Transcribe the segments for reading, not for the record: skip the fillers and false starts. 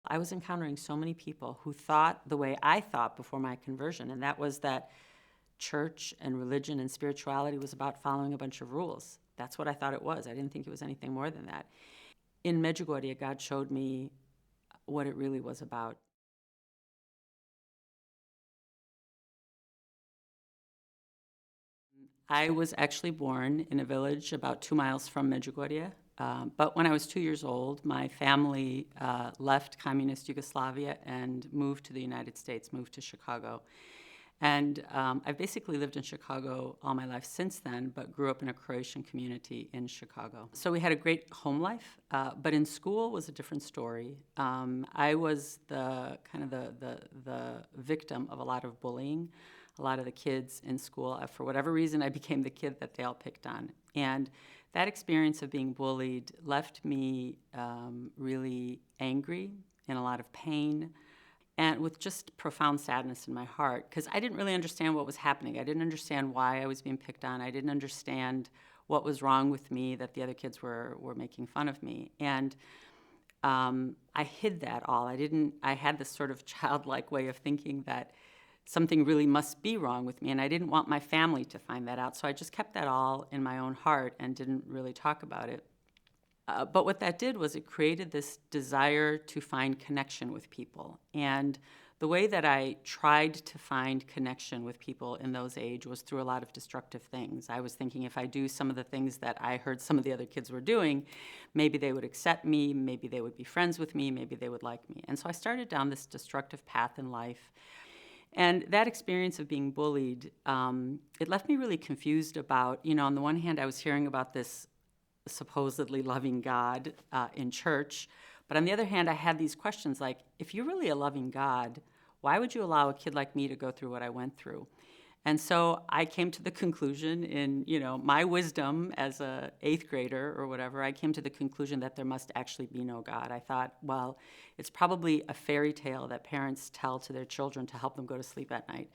I was encountering so many people who thought the way I thought before my conversion, and that was that church and religion and spirituality was about following a bunch of rules. That's what I thought it was. I didn't think it was anything more than that. In Medjugorje, God showed me what it really was about. I was actually born in a village about 2 miles from Medjugorje. But when I was 2 years old, my family left communist Yugoslavia and moved to the United States, moved to Chicago. And I've basically lived in Chicago all my life since then, but grew up in a Croatian community in Chicago. So we had a great home life, but in school was a different story. I was the victim of a lot of bullying. A lot of the kids in school, for whatever reason, I became the kid that they all picked on. And that experience of being bullied left me really angry, in a lot of pain, and with just profound sadness in my heart, because I didn't really understand what was happening. I didn't understand why I was being picked on. I didn't understand what was wrong with me, that the other kids were making fun of me. And I hid that all. I had this sort of childlike way of thinking that something really must be wrong with me, and I didn't want my family to find that out. So I just kept that all in my own heart and didn't really talk about it. But what that did was it created this desire to find connection with people. And the way that I tried to find connection with people in those age was through a lot of destructive things. I was thinking if I do some of the things that I heard some of the other kids were doing, maybe they would accept me, maybe they would be friends with me, maybe they would like me. And so I started down this destructive path in life. And that experience of being bullied, it left me really confused about, on the one hand, I was hearing about this supposedly loving God in church, but on the other hand, I had these questions like, if you're really a loving God, why would you allow a kid like me to go through what I went through? And so I came to the conclusion in, my wisdom as a 8th grader or whatever, I came to the conclusion that there must actually be no God. I thought, well, it's probably a fairy tale that parents tell to their children to help them go to sleep at night.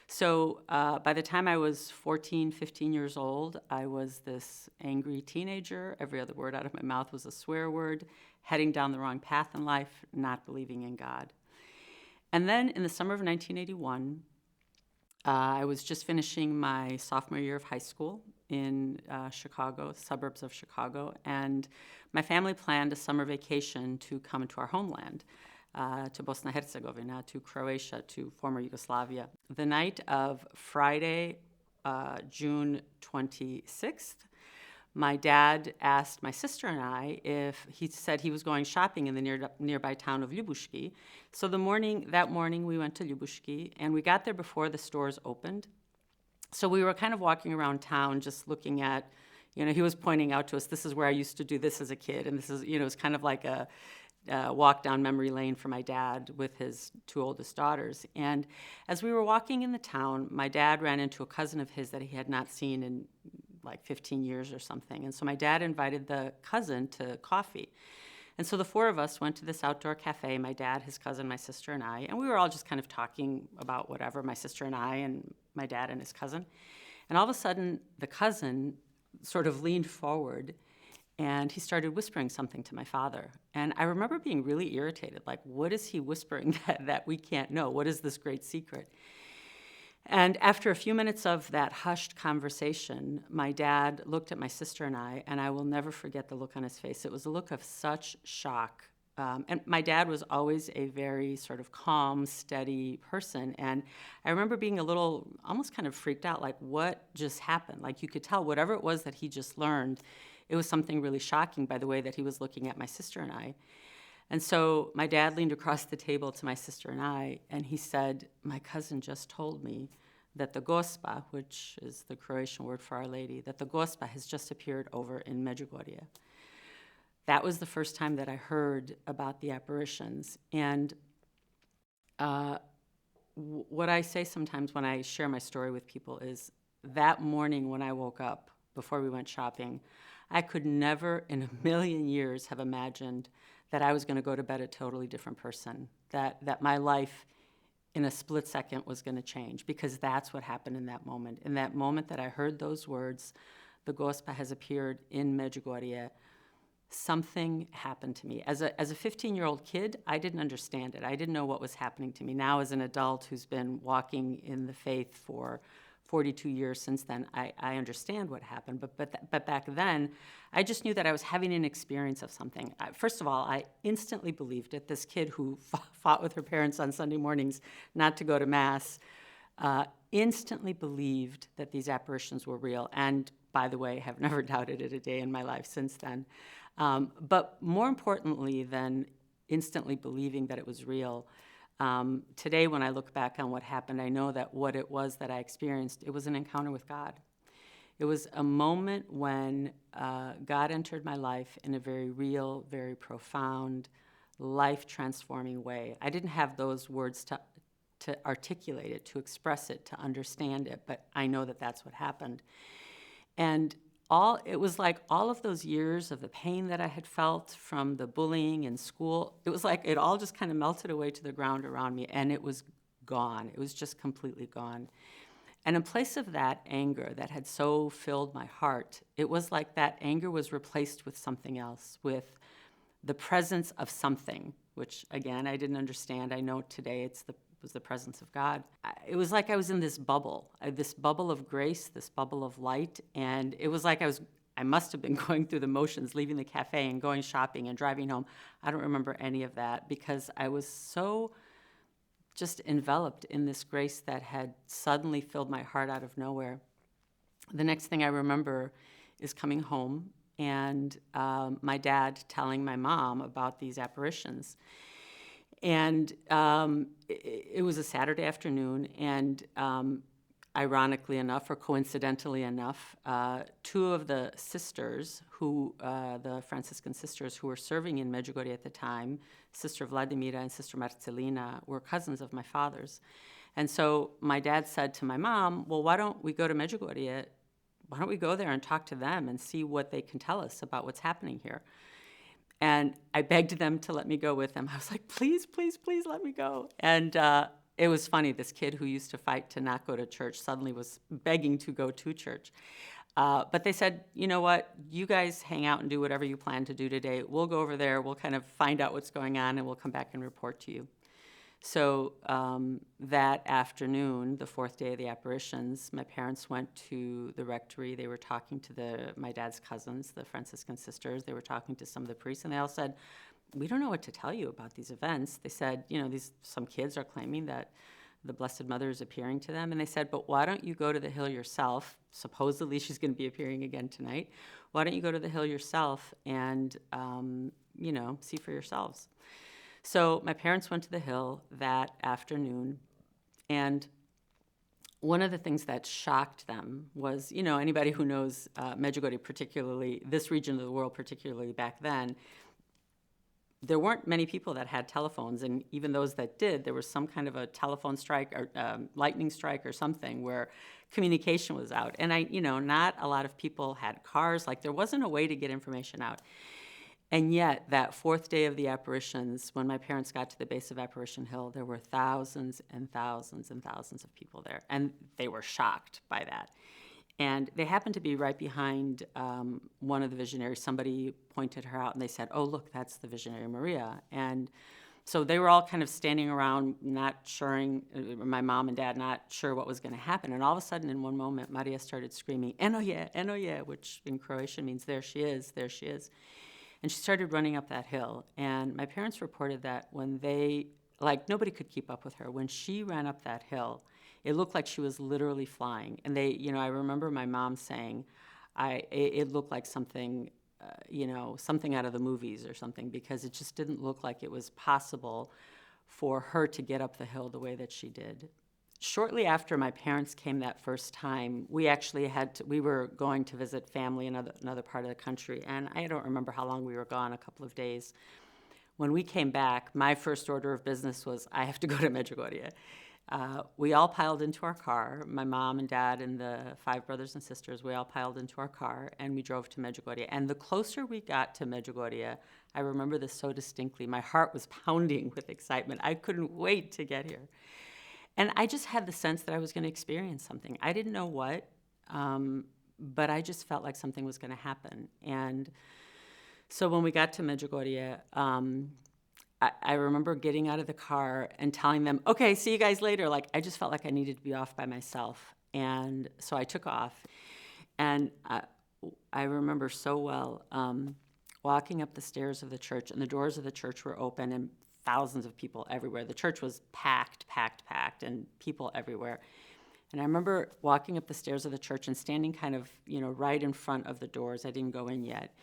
So by the time I was 14, 15 years old, I was this angry teenager. Every other word out of my mouth was a swear word, heading down the wrong path in life, not believing in God. And then in the summer of 1981, I was just finishing my sophomore year of high school in Chicago, suburbs of Chicago, and my family planned a summer vacation to come to our homeland, to Bosnia and Herzegovina, to Croatia, to former Yugoslavia. The night of Friday, June 26th, my dad asked my sister and I if he said he was going shopping in the nearby town of Ljubuški. So that morning we went to Ljubuški, and we got there before the stores opened. So we were kind of walking around town just looking at, he was pointing out to us, this is where I used to do this as a kid, and this is, it was kind of like a walk down memory lane for my dad with his 2 oldest daughters. And as we were walking in the town, my dad ran into a cousin of his that he had not seen in like 15 years or something. And so my dad invited the cousin to coffee. And so the 4 of us went to this outdoor cafe, my dad, his cousin, my sister, and I. And we were all just kind of talking about whatever, my sister and I and my dad and his cousin. And all of a sudden, the cousin sort of leaned forward and he started whispering something to my father. And I remember being really irritated, like, what is he whispering that we can't know? What is this great secret? And after a few minutes of that hushed conversation, my dad looked at my sister and I will never forget the look on his face. It was a look of such shock. And my dad was always a very sort of calm, steady person. And I remember being a little, almost kind of freaked out, like, what just happened? Like, you could tell whatever it was that he just learned, it was something really shocking by the way that he was looking at my sister and I. And so my dad leaned across the table to my sister and I, and he said, my cousin just told me that the Gospa, which is the Croatian word for Our Lady, that the Gospa has just appeared over in Medjugorje. That was the first time that I heard about the apparitions. And what I say sometimes when I share my story with people is that morning when I woke up, before we went shopping, I could never in a million years have imagined that I was going to go to bed a totally different person, that my life in a split second was going to change, because that's what happened in that moment. In that moment that I heard those words, the Gospa has appeared in Medjugorje, something happened to me. As a 15-year-old kid, I didn't understand it. I didn't know what was happening to me. Now, as an adult who's been walking in the faith for 42 years since then, I understand what happened. But back then, I just knew that I was having an experience of something. First of all, I instantly believed it. This kid who fought with her parents on Sunday mornings not to go to Mass instantly believed that these apparitions were real. And by the way, have never doubted it a day in my life since then. But more importantly than instantly believing that it was real, today when I look back on what happened, I know that what it was that I experienced, it was an encounter with God. It was a moment when God entered my life in a very real, very profound, life-transforming way. I didn't have those words to articulate it, to express it, to understand it, but I know that that's what happened. And it was like all of those years of the pain that I had felt from the bullying in school, it was like it all just kind of melted away to the ground around me, and it was gone. It was just completely gone. And in place of that anger that had so filled my heart, it was like that anger was replaced with something else, with the presence of something, which, again, I didn't understand. I know today it was the presence of God. It was like I was in this bubble of grace, this bubble of light, and it was like I must have been going through the motions, leaving the cafe and going shopping and driving home. I don't remember any of that because I was so just enveloped in this grace that had suddenly filled my heart out of nowhere. The next thing I remember is coming home and my dad telling my mom about these apparitions. And it was a Saturday afternoon, and ironically enough, or coincidentally enough, two of the sisters, the Franciscan sisters who were serving in Medjugorje at the time, Sister Vladimira and Sister Marcelina, were cousins of my father's. And so my dad said to my mom, well, why don't we go to Medjugorje? Why don't we go there and talk to them and see what they can tell us about what's happening here? And I begged them to let me go with them. I was like, please, please, please let me go. And it was funny. This kid who used to fight to not go to church suddenly was begging to go to church. But they said, you know what? You guys hang out and do whatever you plan to do today. We'll go over there. We'll kind of find out what's going on, and we'll come back and report to you. So that afternoon, the fourth day of the apparitions, my parents went to the rectory. They were talking to my dad's cousins, the Franciscan sisters. They were talking to some of the priests, and they all said, we don't know what to tell you about these events. They said, some kids are claiming that the Blessed Mother is appearing to them. And they said, but why don't you go to the hill yourself? Supposedly she's going to be appearing again tonight. Why don't you go to the hill yourself and, see for yourselves? So my parents went to the hill that afternoon, and one of the things that shocked them was, anybody who knows Medjugorje, particularly this region of the world, particularly back then, there weren't many people that had telephones, and even those that did, there was some kind of a telephone strike or lightning strike or something where communication was out. And not a lot of people had cars. Like, there wasn't a way to get information out. And yet, that fourth day of the apparitions, when my parents got to the base of Apparition Hill, there were thousands and thousands and thousands of people there. And they were shocked by that. And they happened to be right behind one of the visionaries. Somebody pointed her out, and they said, oh, look, that's the visionary Maria. And so they were all kind of standing around, not sure, my mom and dad not sure what was going to happen. And all of a sudden, in one moment, Maria started screaming, eno je, which in Croatian means there she is, there she is. And she started running up that hill. And my parents reported that when nobody could keep up with her. When she ran up that hill, it looked like she was literally flying. And I remember my mom saying, it looked like something, something out of the movies or something, because it just didn't look like it was possible for her to get up the hill the way that she did. Shortly after my parents came that first time, we actually we were going to visit family in another part of the country, and I don't remember how long we were gone, a couple of days. When we came back, my first order of business was, I have to go to Medjugorje. We all piled into our car, my mom and dad and the 5 brothers and sisters, we all piled into our car, and we drove to Medjugorje. And the closer we got to Medjugorje, I remember this so distinctly, my heart was pounding with excitement. I couldn't wait to get here. And I just had the sense that I was going to experience something. I didn't know what, but I just felt like something was going to happen. And So when we got to Medjugorje, I remember getting out of the car and telling them, okay, see you guys later. Like, I just felt like I needed to be off by myself. And so I took off. And I remember so well walking up the stairs of the church, and the doors of the church were open, and thousands of people everywhere. The church was packed, and people everywhere. And I remember walking up the stairs of the church and standing kind of, right in front of the doors. I didn't go in yet.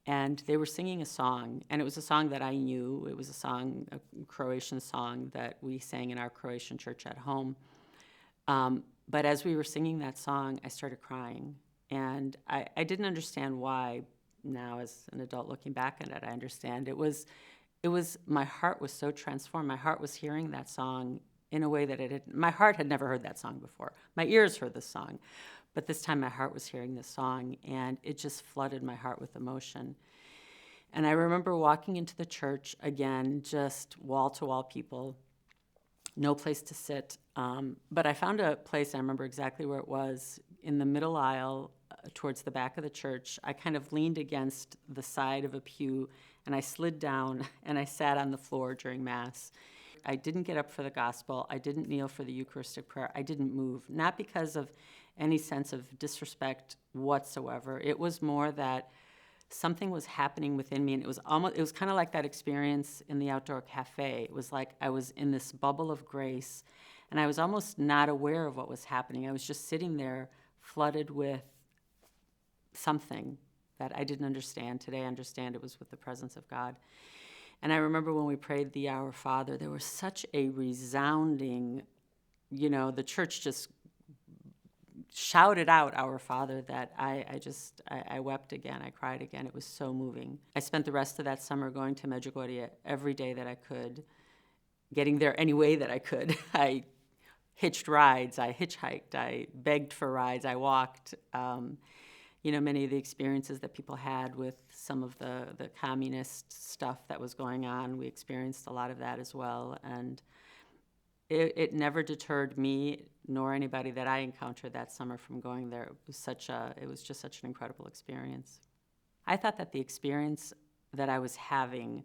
And they were singing a song, and it was a song that I knew. It was a Croatian song that we sang in our Croatian church at home. But as we were singing that song, I started crying. And I didn't understand why. Now, as an adult looking back on it, I understand. My heart was so transformed. My heart was hearing that song in a way that my heart had never heard that song before. My ears heard this song. But this time my heart was hearing this song, and it just flooded my heart with emotion. And I remember walking into the church again, just wall-to-wall people, no place to sit. But I found a place, I remember exactly where it was, in the middle aisle towards the back of the church. I kind of leaned against the side of a pew, and I slid down, and I sat on the floor during Mass. I didn't get up for the gospel. I didn't kneel for the Eucharistic prayer. I didn't move, not because of any sense of disrespect whatsoever. It was more that something was happening within me, and it was kind of like that experience in the outdoor cafe. It was like I was in this bubble of grace, and I was almost not aware of what was happening. I was just sitting there flooded with something that I didn't understand. Today I understand it was with the presence of God. And I remember when we prayed the Our Father, there was such a resounding, the church just shouted out Our Father that I wept again. I cried again. It was so moving. I spent the rest of that summer going to Medjugorje every day that I could, getting there any way that I could. I hitched rides. I hitchhiked. I begged for rides. I walked. Many of the experiences that people had with some of the communist stuff that was going on, we experienced a lot of that as well. And it never deterred me nor anybody that I encountered that summer from going there. It was just such an incredible experience. I thought that the experience that I was having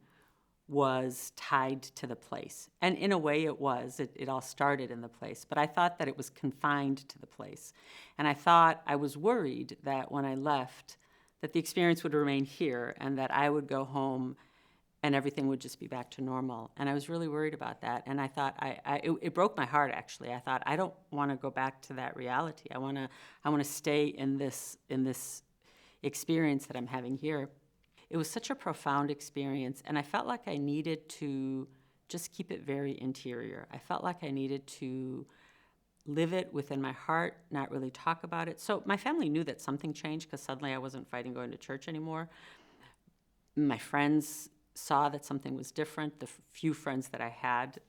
was tied to the place. And in a way it was. It all started in the place. But I thought that it was confined to the place. And I was worried that when I left, that the experience would remain here and that I would go home and everything would just be back to normal. And I was really worried about that. And I thought, it broke my heart, actually. I thought, I don't want to go back to that reality. I want to stay in this experience that I'm having here. It was such a profound experience, and I felt like I needed to just keep it very interior. I felt like I needed to live it within my heart, not really talk about it. So my family knew that something changed because suddenly I wasn't fighting going to church anymore. My friends saw that something was different. The few friends that I had,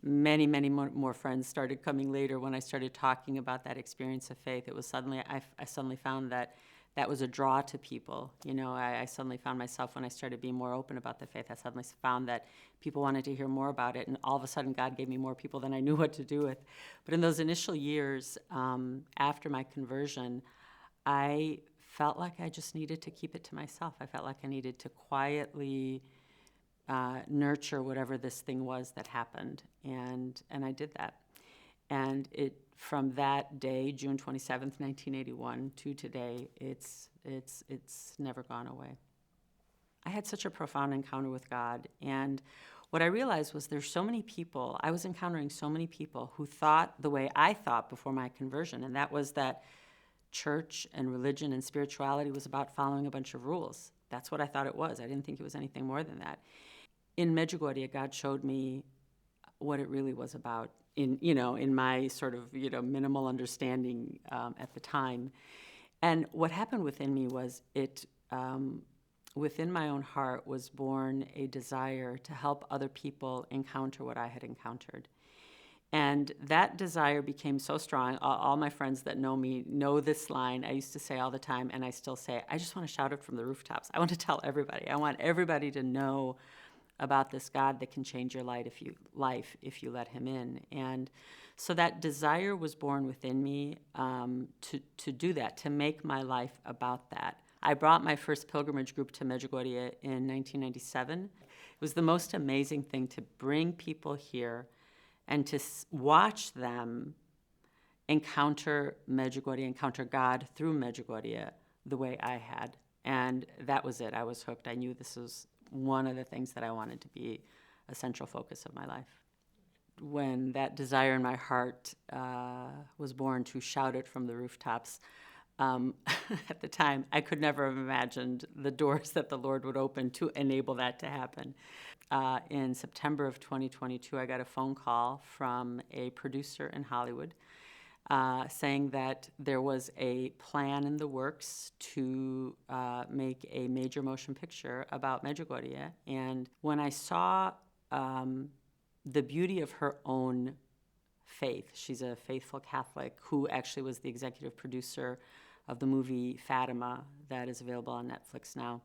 many more friends started coming later when I started talking about that experience of faith. It was I suddenly found that was a draw to people. I suddenly found myself, when I started being more open about the faith, I suddenly found that people wanted to hear more about it, and all of a sudden God gave me more people than I knew what to do with. But in those initial years after my conversion, I felt like I just needed to keep it to myself. I felt like I needed to quietly nurture whatever this thing was that happened, and I did that. And from that day, June 27th, 1981, to today, it's never gone away. I had such a profound encounter with God, and what I realized was I was encountering so many people who thought the way I thought before my conversion, and that was that church and religion and spirituality was about following a bunch of rules. That's what I thought it was. I didn't think it was anything more than that. In Medjugorje, God showed me what it really was about in my sort of, minimal understanding at the time. And what happened within me was within my own heart was born a desire to help other people encounter what I had encountered. And that desire became so strong. All my friends that know me know this line. I used to say all the time, and I still say it. I just want to shout it from the rooftops. I want to tell everybody. I want everybody to know about this God that can change your life if you let him in. And so that desire was born within me to do that, to make my life about that. I brought my first pilgrimage group to Medjugorje in 1997. It was the most amazing thing to bring people here and to watch them encounter Medjugorje, encounter God through Medjugorje the way I had. And that was it. I was hooked. I knew this was one of the things that I wanted to be a central focus of my life. When that desire in my heart was born to shout it from the rooftops, at the time, I could never have imagined the doors that the Lord would open to enable that to happen. In September of 2022, I got a phone call from a producer in Hollywood saying that there was a plan in the works to make a major motion picture about Medjugorje. And when I saw the beauty of her own faith, she's a faithful Catholic who actually was the executive producer of the movie Fatima that is available on Netflix now.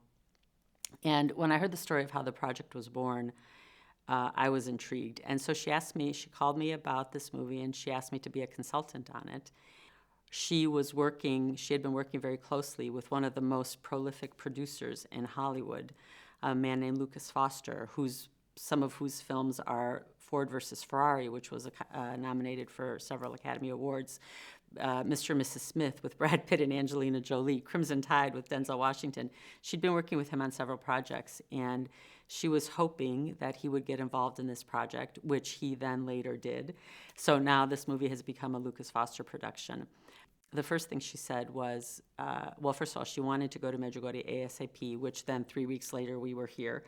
And when I heard the story of how the project was born, I was intrigued. And so she called me about this movie, and she asked me to be a consultant on it. She had been working very closely with one of the most prolific producers in Hollywood, a man named Lucas Foster, some of whose films are Ford versus Ferrari, which was nominated for several Academy Awards, Mr. and Mrs. Smith with Brad Pitt and Angelina Jolie, Crimson Tide with Denzel Washington. She'd been working with him on several projects, and she was hoping that he would get involved in this project, which he then later did. So now this movie has become a Lucas Foster production. The first thing she said was, first of all, she wanted to go to Medjugorje ASAP, which then 3 weeks later we were here.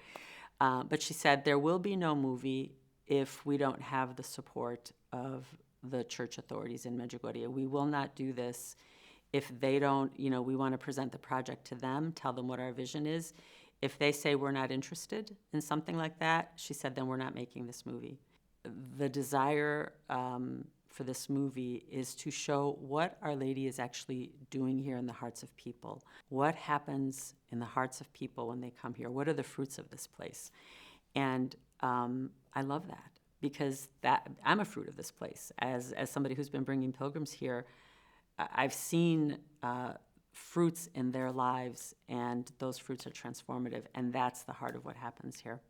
But she said, there will be no movie if we don't have the support of the church authorities in Medjugorje. We will not do this if they don't, we want to present the project to them, tell them what our vision is. If they say we're not interested in something like that, she said, then we're not making this movie. The desire for this movie is to show what Our Lady is actually doing here in the hearts of people. What happens in the hearts of people when they come here? What are the fruits of this place? And I love that, because I'm a fruit of this place. As somebody who's been bringing pilgrims here, I've seen fruits in their lives, and those fruits are transformative, and that's the heart of what happens here.